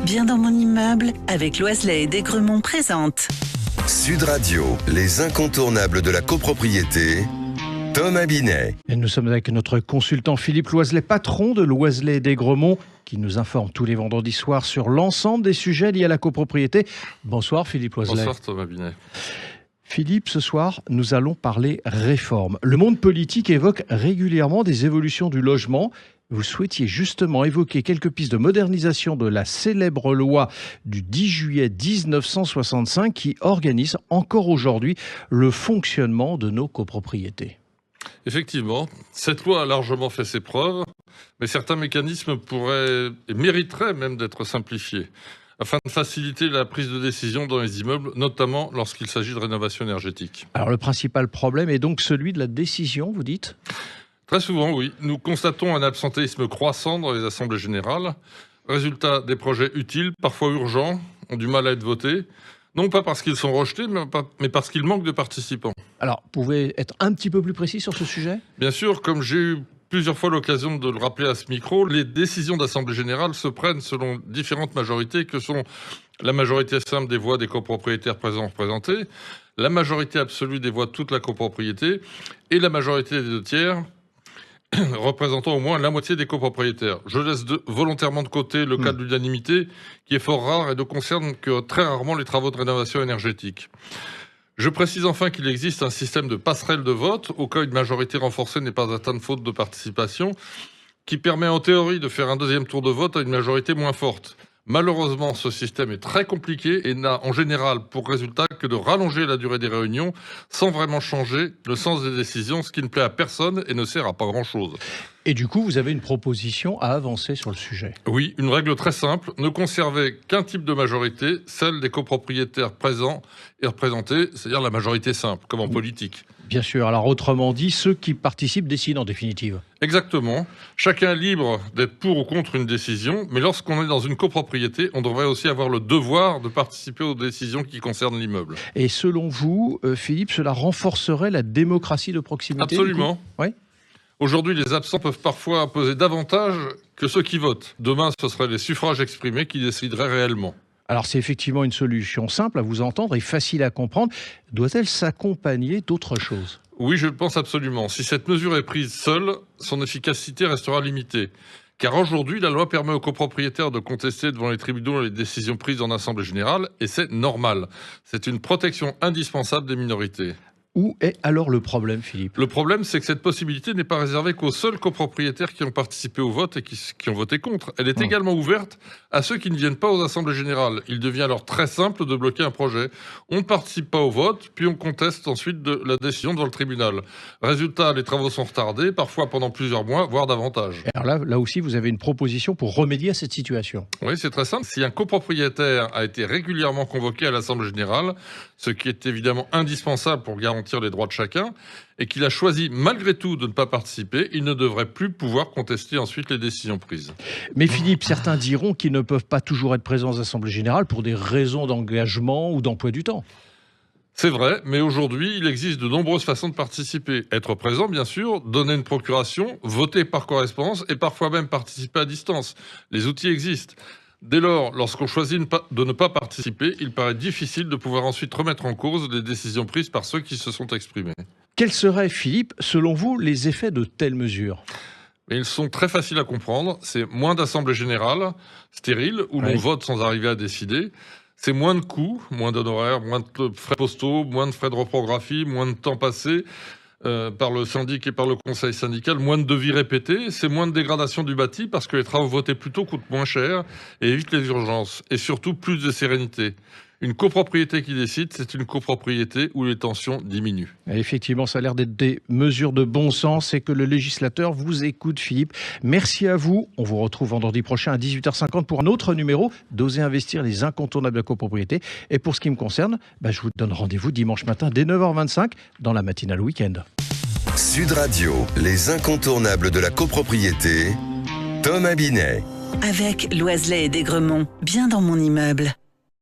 Bien dans mon immeuble, avec Loiselet et Desgremont présente. Sud Radio, les incontournables de la copropriété, Thomas Binet. Et nous sommes avec notre consultant Philippe Loiselet, patron de Loiselet et Desgremont, qui nous informe tous les vendredis soirs sur l'ensemble des sujets liés à la copropriété. Bonsoir Philippe Loiselet. Bonsoir Thomas Binet. Philippe, ce soir, nous allons parler réforme. Le monde politique évoque régulièrement des évolutions du logement. Vous souhaitiez justement évoquer quelques pistes de modernisation de la célèbre loi du 10 juillet 1965 qui organise encore aujourd'hui le fonctionnement de nos copropriétés. Effectivement, cette loi a largement fait ses preuves, mais certains mécanismes pourraient et mériteraient même d'être simplifiés, afin de faciliter la prise de décision dans les immeubles, notamment lorsqu'il s'agit de rénovation énergétique. Alors le principal problème est donc celui de la décision, vous dites ? Très souvent, oui. Nous constatons un absentéisme croissant dans les assemblées générales. Résultat, des projets utiles, parfois urgents, ont du mal à être votés. Non pas parce qu'ils sont rejetés, mais parce qu'il manque de participants. Alors, vous pouvez être un petit peu plus précis sur ce sujet ? Bien sûr, comme j'ai eu plusieurs fois l'occasion de le rappeler à ce micro, les décisions d'assemblée générale se prennent selon différentes majorités que sont la majorité simple des voix des copropriétaires présents représentés, la majorité absolue des voix de toute la copropriété et la majorité des 2 tiers représentant au moins la moitié des copropriétaires. Je laisse volontairement de côté le cas de l'unanimité, qui est fort rare et ne concerne que très rarement les travaux de rénovation énergétique. Je précise enfin qu'il existe un système de passerelle de vote, au cas où une majorité renforcée n'est pas atteinte faute de participation, qui permet en théorie de faire un deuxième tour de vote à une majorité moins forte. Malheureusement, ce système est très compliqué et n'a en général pour résultat que de rallonger la durée des réunions sans vraiment changer le sens des décisions, ce qui ne plaît à personne et ne sert à pas grand-chose. Et du coup, vous avez une proposition à avancer sur le sujet. Oui, une règle très simple, ne conserver qu'un type de majorité, celle des copropriétaires présents et représentés, c'est-à-dire la majorité simple, comme en politique. Bien sûr, alors autrement dit, ceux qui participent décident en définitive. Exactement. Chacun est libre d'être pour ou contre une décision, mais lorsqu'on est dans une copropriété, on devrait aussi avoir le devoir de participer aux décisions qui concernent l'immeuble. Et selon vous, Philippe, cela renforcerait la démocratie de proximité ? Absolument. Oui. Aujourd'hui, les absents peuvent parfois peser davantage que ceux qui votent. Demain, ce seraient les suffrages exprimés qui décideraient réellement. Alors c'est effectivement une solution simple à vous entendre et facile à comprendre. Doit-elle s'accompagner d'autre chose ? Oui, je le pense absolument. Si cette mesure est prise seule, son efficacité restera limitée. Car aujourd'hui, la loi permet aux copropriétaires de contester devant les tribunaux les décisions prises en assemblée générale, et c'est normal. C'est une protection indispensable des minorités. Où est alors le problème, Philippe ? Le problème, c'est que cette possibilité n'est pas réservée qu'aux seuls copropriétaires qui ont participé au vote et qui ont voté contre. Elle est également ouverte à ceux qui ne viennent pas aux assemblées générales. Il devient alors très simple de bloquer un projet. On ne participe pas au vote, puis on conteste ensuite la décision devant le tribunal. Résultat, les travaux sont retardés, parfois pendant plusieurs mois, voire davantage. Alors là aussi, vous avez une proposition pour remédier à cette situation. Oui, c'est très simple. Si un copropriétaire a été régulièrement convoqué à l'assemblée générale, ce qui est évidemment indispensable pour garantir les droits de chacun, et qu'il a choisi malgré tout de ne pas participer, il ne devrait plus pouvoir contester ensuite les décisions prises. Mais Philippe, certains diront qu'ils ne peuvent pas toujours être présents aux assemblées générales pour des raisons d'engagement ou d'emploi du temps. C'est vrai, mais aujourd'hui, il existe de nombreuses façons de participer. Être présent, bien sûr, donner une procuration, voter par correspondance et parfois même participer à distance. Les outils existent. Dès lors, lorsqu'on choisit de ne pas participer, il paraît difficile de pouvoir ensuite remettre en cause les décisions prises par ceux qui se sont exprimés. Quels seraient, Philippe, selon vous, les effets de telles mesures ? Mais ils sont très faciles à comprendre. C'est moins d'assemblées générales stériles où l'on vote sans arriver à décider. C'est moins de coûts, moins d'honoraires, moins de frais postaux, moins de frais de reprographie, moins de temps passé par le syndic et par le conseil syndical, moins de devis répétés, c'est moins de dégradation du bâti parce que les travaux votés plus tôt coûtent moins cher et évitent les urgences. Et surtout, plus de sérénité. Une copropriété qui décide, c'est une copropriété où les tensions diminuent. Et effectivement, ça a l'air d'être des mesures de bon sens et que le législateur vous écoute, Philippe. Merci à vous. On vous retrouve vendredi prochain à 18h50 pour un autre numéro d'Oser investir, les incontournables de la copropriété. Et pour ce qui me concerne, je vous donne rendez-vous dimanche matin dès 9h25 dans la matinale week-end. Sud Radio, les incontournables de la copropriété, Thomas Binet. Avec Loiselet et Desgremont, bien dans mon immeuble.